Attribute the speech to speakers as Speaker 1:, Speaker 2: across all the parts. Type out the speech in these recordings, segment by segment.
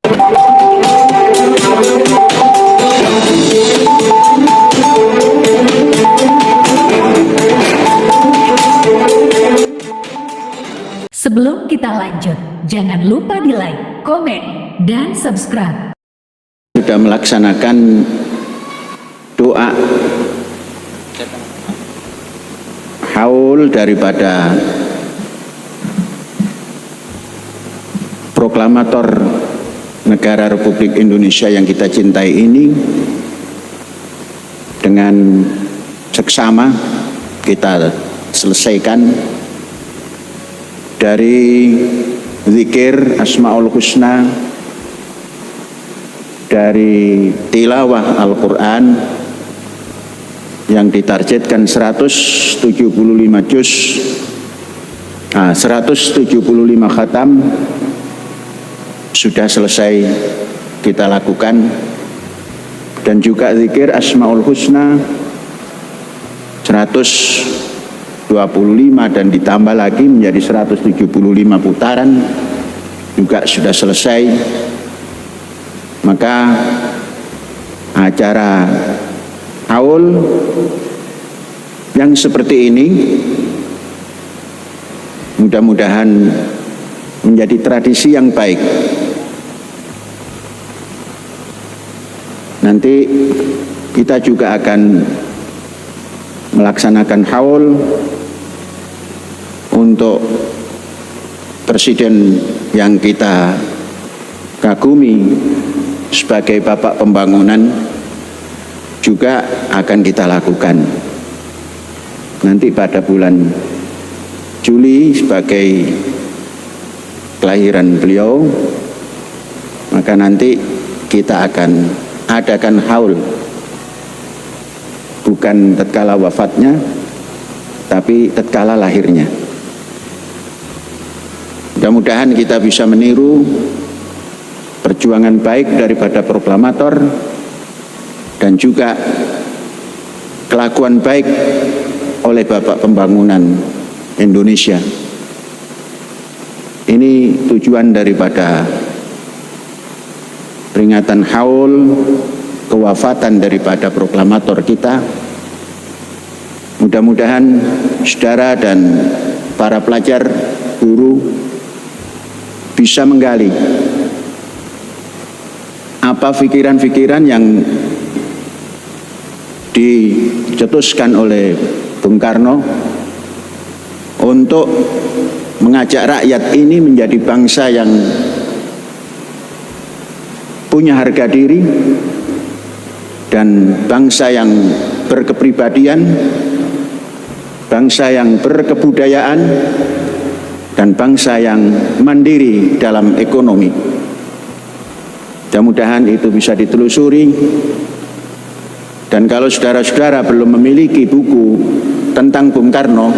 Speaker 1: Sebelum kita lanjut, jangan lupa di like, komen, dan subscribe.
Speaker 2: Sudah melaksanakan doa haul daripada proklamator negara Republik Indonesia yang kita cintai ini, dengan seksama kita selesaikan dari zikir Asmaul Husna, dari tilawah Al-Quran yang ditargetkan 175 juz, 175 khatam sudah selesai kita lakukan, dan juga zikir Asmaul Husna 125 dan ditambah lagi menjadi 175 putaran juga sudah selesai. Maka acara haul yang seperti ini mudah-mudahan menjadi tradisi yang baik. Nanti kita juga akan melaksanakan haul untuk presiden yang kita kagumi sebagai bapak pembangunan, juga akan kita lakukan nanti pada bulan Juli sebagai kelahiran beliau. Maka nanti kita akan adakan haul, bukan tatkala wafatnya, tapi tatkala lahirnya. Mudah-mudahan kita bisa meniru perjuangan baik daripada proklamator dan juga kelakuan baik oleh Bapak Pembangunan Indonesia. Ini tujuan daripada peringatan haul kewafatan daripada proklamator kita. Mudah-mudahan saudara dan para pelajar, guru bisa menggali apa pikiran-pikiran yang dicetuskan oleh Bung Karno untuk mengajak rakyat ini menjadi bangsa yang punya harga diri dan bangsa yang berkepribadian, bangsa yang berkebudayaan, dan bangsa yang mandiri dalam ekonomi. Mudah-mudahan itu bisa ditelusuri, dan kalau saudara-saudara belum memiliki buku tentang Bung Karno,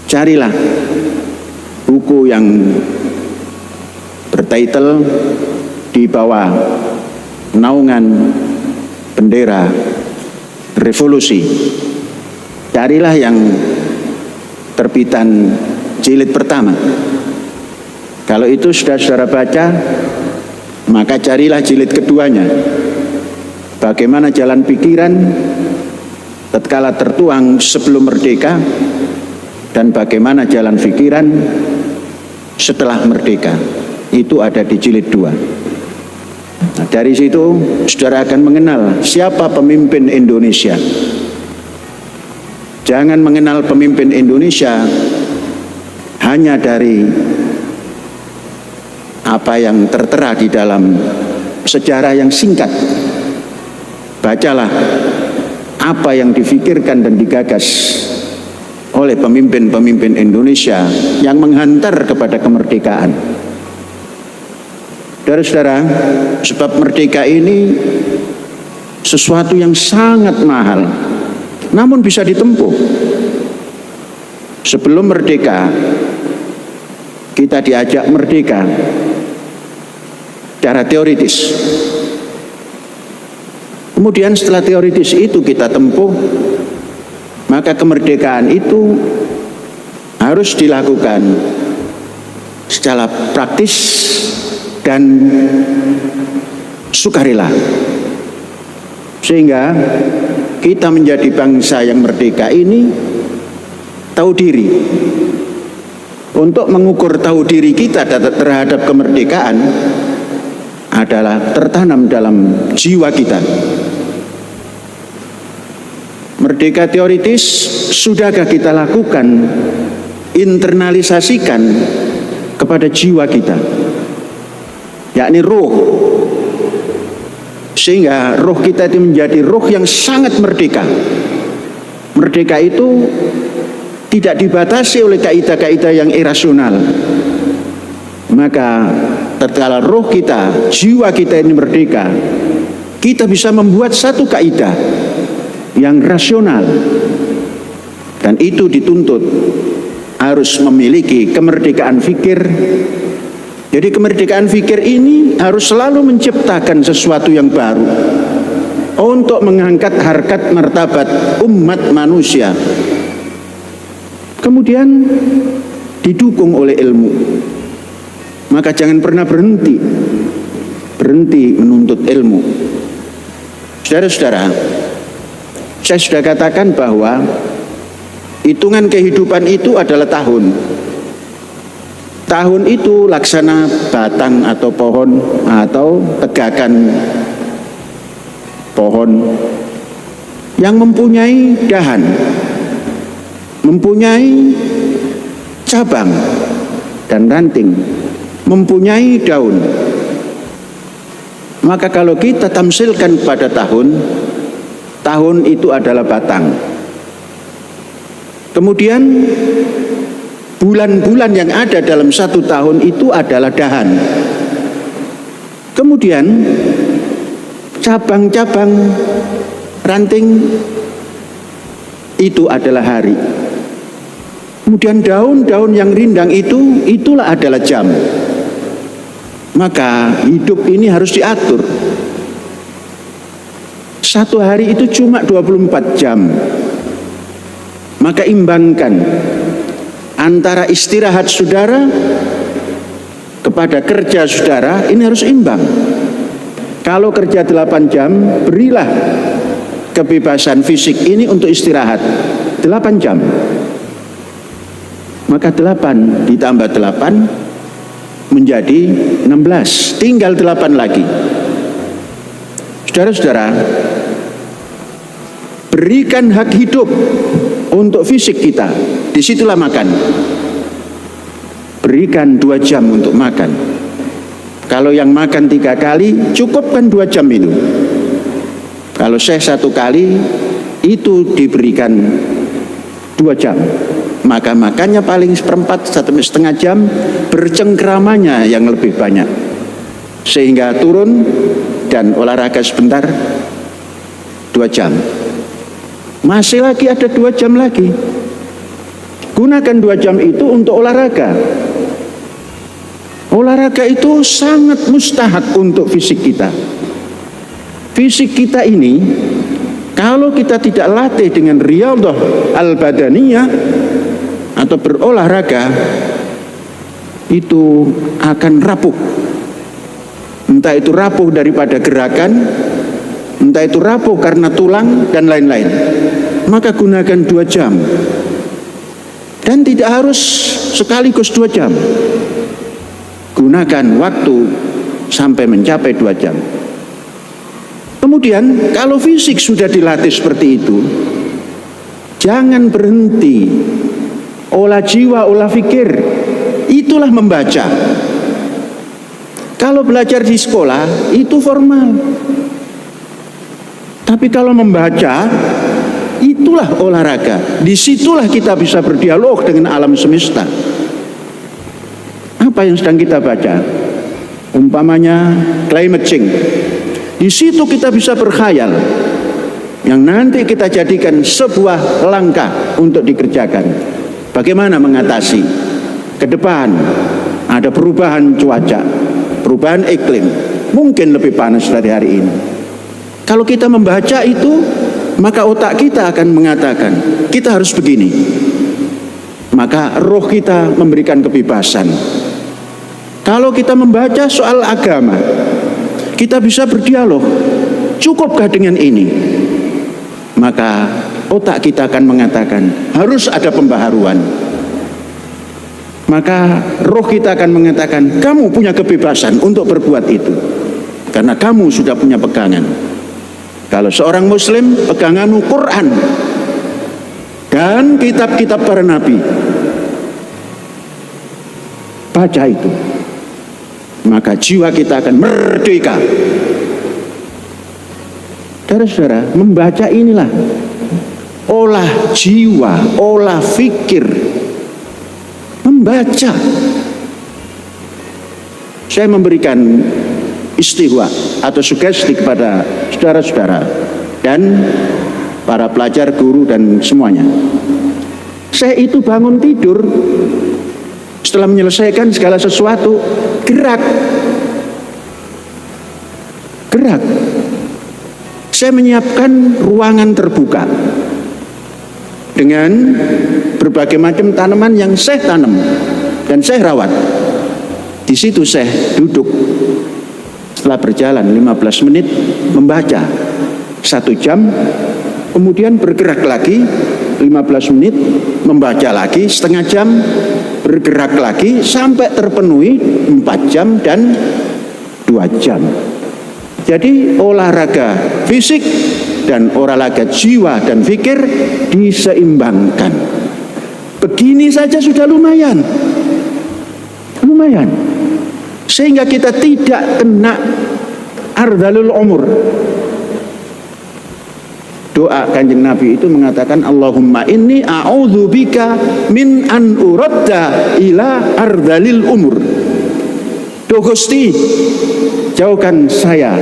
Speaker 2: carilah buku yang bertitel Di Bawah Naungan Bendera Revolusi. Carilah yang terbitan jilid pertama. Kalau itu sudah saudara baca, maka carilah jilid keduanya. Bagaimana jalan pikiran tatkala tertuang sebelum merdeka, dan bagaimana jalan pikiran setelah merdeka. Itu ada di jilid 2. Nah, dari situ saudara akan mengenal siapa pemimpin Indonesia. Jangan mengenal pemimpin Indonesia hanya dari apa yang tertera di dalam sejarah yang singkat. Bacalah apa yang difikirkan dan digagas oleh pemimpin-pemimpin Indonesia yang menghantar kepada kemerdekaan. Saudara-saudara, sebab merdeka ini sesuatu yang sangat mahal, namun bisa ditempuh. Sebelum merdeka, kita diajak merdeka secara teoritis. Kemudian setelah teoritis itu kita tempuh, maka kemerdekaan itu harus dilakukan secara praktis dan sukarela. Sehingga kita menjadi bangsa yang merdeka ini tahu diri. Untuk mengukur tahu diri kita terhadap kemerdekaan adalah tertanam dalam jiwa kita. Merdeka teoritis sudahkah kita lakukan, internalisasikan kepada jiwa kita, yakni ruh, sehingga ruh kita itu menjadi ruh yang sangat merdeka. Merdeka itu tidak dibatasi oleh kaidah-kaidah yang irasional. Maka tatkala roh kita, jiwa kita ini merdeka, kita bisa membuat satu kaidah yang rasional, dan itu dituntut harus memiliki kemerdekaan fikir. Jadi kemerdekaan fikir ini harus selalu menciptakan sesuatu yang baru untuk mengangkat harkat martabat umat manusia. Kemudian didukung oleh ilmu. Maka jangan pernah berhenti menuntut ilmu. Saudara-saudara, saya sudah katakan bahwa hitungan kehidupan itu adalah tahun. Tahun itu laksana batang atau pohon atau tegakan pohon yang mempunyai dahan, mempunyai cabang dan ranting, mempunyai daun. Maka kalau kita tamsilkan pada tahun itu adalah batang. Kemudian bulan-bulan yang ada dalam satu tahun itu adalah dahan. Kemudian cabang-cabang ranting itu adalah hari. Kemudian daun-daun yang rindang itulah adalah jam. Maka hidup ini harus diatur. Satu hari itu cuma 24 jam. Maka imbangkan antara istirahat saudara kepada kerja saudara, ini harus imbang. Kalau kerja 8 jam, berilah kebebasan fisik ini untuk istirahat 8 jam. Maka 8 ditambah 8 menjadi 16, tinggal 8 lagi. Saudara-saudara, berikan hak hidup untuk fisik kita, disitulah makan. Berikan 2 jam untuk makan. Kalau yang makan 3 kali, cukupkan 2 jam itu. Kalau saya 1 kali, itu diberikan 2 jam. Maka makannya paling 1/4 sampai setengah jam, bercengkramanya yang lebih banyak, sehingga turun dan olahraga sebentar 2 jam. Masih lagi ada 2 jam lagi. Gunakan 2 jam itu untuk olahraga. Olahraga itu sangat mustahak untuk fisik kita. Fisik kita ini, kalau kita tidak latih dengan riyadhah al-badaniyah atau berolahraga, itu akan rapuh. Entah itu rapuh daripada gerakan, entah itu rapuh karena tulang dan lain-lain. Maka gunakan 2 jam. Dan tidak harus sekaligus 2 jam. Gunakan waktu sampai mencapai 2 jam. Kemudian kalau fisik sudah dilatih seperti itu, jangan berhenti. Olah jiwa, olah fikir, itulah membaca. Kalau belajar di sekolah itu formal, tapi kalau membaca itulah olahraga. Disitulah kita bisa berdialog dengan alam semesta. Apa yang sedang kita baca? Umpamanya climate change. Di situ kita bisa berkhayal yang nanti kita jadikan sebuah langkah untuk dikerjakan. Bagaimana mengatasi ke depan ada perubahan cuaca, perubahan iklim, mungkin lebih panas dari hari ini. Kalau kita membaca itu, maka otak kita akan mengatakan kita harus begini. Maka roh kita memberikan kebebasan. Kalau kita membaca soal agama, kita bisa berdialog, cukupkah dengan ini? Maka otak kita akan mengatakan harus ada pembaharuan. Maka roh kita akan mengatakan kamu punya kebebasan untuk berbuat itu, karena kamu sudah punya pegangan. Kalau seorang muslim, peganganmu Quran dan kitab-kitab para nabi, baca itu, maka jiwa kita akan merdeka. Saudara-saudara, membaca inilah olah jiwa, olah fikir. Membaca. Saya memberikan istihwa atau sugesti kepada saudara-saudara dan para pelajar, guru dan semuanya. Saya itu bangun tidur, setelah menyelesaikan segala sesuatu, gerak. Saya menyiapkan ruangan terbuka dengan berbagai macam tanaman yang saya tanam dan saya rawat. Di situ saya duduk. Setelah berjalan 15 menit membaca 1 jam, kemudian bergerak lagi 15 menit membaca lagi setengah jam, bergerak lagi sampai terpenuhi 4 jam dan 2 jam. Jadi olahraga fisik dan olahraga jiwa dan fikir diseimbangkan. Begini saja sudah lumayan. Sehingga kita tidak kena ardhalul umur. Doa Kanjeng Nabi itu mengatakan Allahumma inni a'udzubika min an uradda ila ardhalil umur. Duh Gusti, jauhkan saya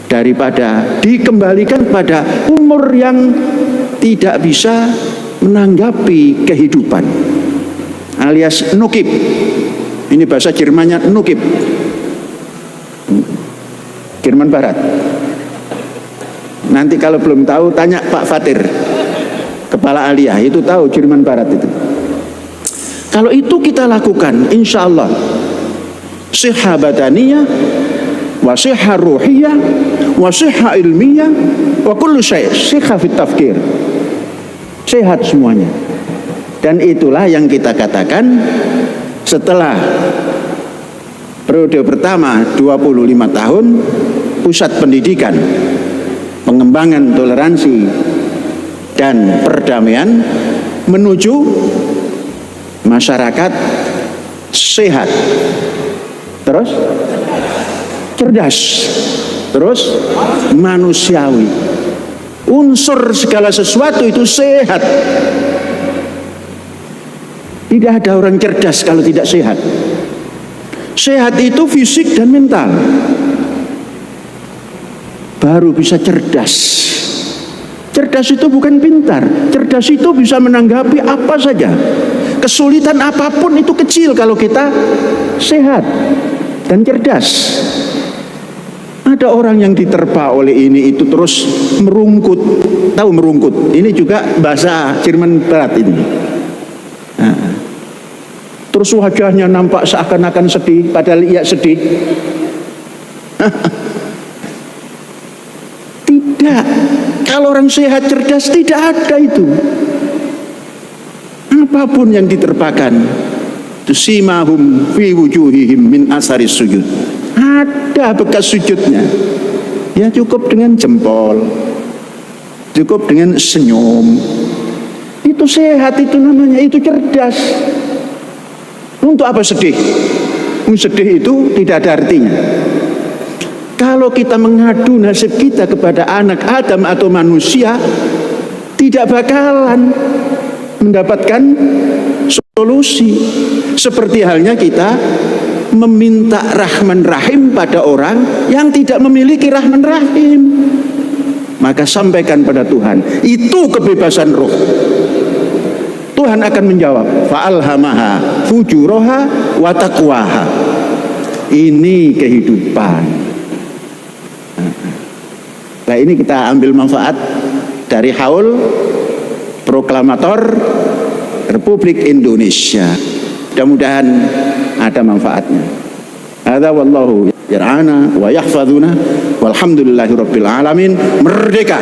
Speaker 2: daripada dikembalikan pada umur yang tidak bisa menanggapi kehidupan, alias nukib. Ini bahasa Jermannya nukib, Jerman Barat. Nanti kalau belum tahu tanya Pak Fatir, kepala aliyah, itu tahu Jerman Barat itu. Kalau itu kita lakukan, insya Allah sihah badaniyah wa sihah ruhiyah wa sihah ilmiyah wa kullu syai' sihah fit tafkir, sehat semuanya. Dan itulah yang kita katakan setelah periode pertama 25 tahun pusat pendidikan pengembangan toleransi dan perdamaian menuju masyarakat sehat, terus cerdas, terus manusiawi. Unsur segala sesuatu itu sehat. Tidak ada orang cerdas kalau tidak sehat. Sehat itu fisik dan mental. Baru bisa cerdas. Cerdas itu bukan pintar. Cerdas itu bisa menanggapi apa saja. Kesulitan apapun itu kecil kalau kita sehat dan cerdas. Ada orang yang diterpa oleh ini itu terus merungkut. Tahu merungkut? Ini juga bahasa Jerman Barat ini. Nah, terus wajahnya nampak seakan-akan sedih, padahal ia sedih. Tidak. Kalau orang sehat cerdas tidak ada itu. Apapun yang diterpakan, tusimahum fi wujuhihim min asaris sujud. Ada bekas sujudnya. Ya cukup dengan jempol, cukup dengan senyum. Itu sehat, itu namanya, itu cerdas. Untuk apa sedih? Sedih itu tidak ada artinya. Kalau kita mengadu nasib kita kepada anak Adam atau manusia, tidak bakalan mendapatkan solusi. Seperti halnya kita meminta Rahman Rahim pada orang yang tidak memiliki Rahman Rahim. Maka sampaikan pada Tuhan, itu kebebasan roh. Tuhan akan menjawab, fa'alhamaha fujuraha wa taqwaha. Ini kehidupan. Nah, ini kita ambil manfaat dari haul proklamator Republik Indonesia. Mudah-mudahan ada manfaatnya. Hadza wallahu yar'ana wa yahfazuna walhamdulillahi rabbil alamin. Merdeka.